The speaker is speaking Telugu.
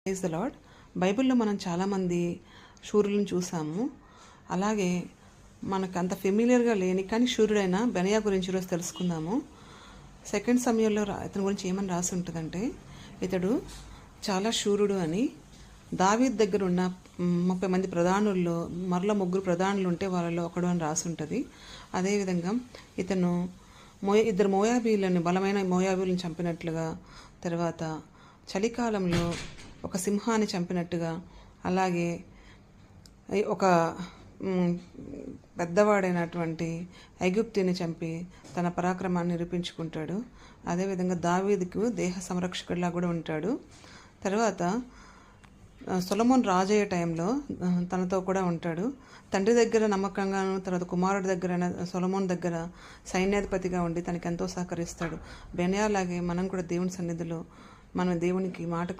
Praise the lord. బైబిల్లో మనం చాలామంది శూరులను చూసాము. అలాగే మనకు అంత ఫెమిలియర్గా లేని కానీ శూరుడైన బెనయా గురించి ఈరోజు తెలుసుకుందాము. 2 సమయంలో ఇతని గురించి ఏమని రాసి ఉంటుందంటే, ఇతడు చాలా శూరుడు అని. దావీద్ దగ్గర ఉన్న 30 మంది ప్రధానుల్లో మరలా 3 ప్రధానులు ఉంటే వాళ్ళలో ఒకడు అని రాసి ఉంటుంది. అదేవిధంగా ఇతను ఇద్దరు మోయాబీలను, బలమైన మోయాబీలను చంపినట్లుగా, తర్వాత చలికాలంలో ఒక సింహాన్ని చంపినట్టుగా, అలాగే ఒక పెద్దవాడైనటువంటి ఐగుప్తుని చంపి తన పరాక్రమాన్ని నిరూపించుకుంటాడు. అదేవిధంగా దావీదుకు దేహ సంరక్షకుడిలా కూడా ఉంటాడు. తర్వాత సొలొమోన్ రాజయ్య టైంలో తనతో కూడా ఉంటాడు. తండ్రి దగ్గర నమ్మకంగాను, తర్వాత కుమారుడి దగ్గర సొలొమోన్ దగ్గర సైన్యాధిపతిగా ఉండి తనకి ఎంతో సహకరిస్తాడు. బెనయాలాగే మనం కూడా దేవుని సన్నిధిలో మనం దేవునికి మాటకు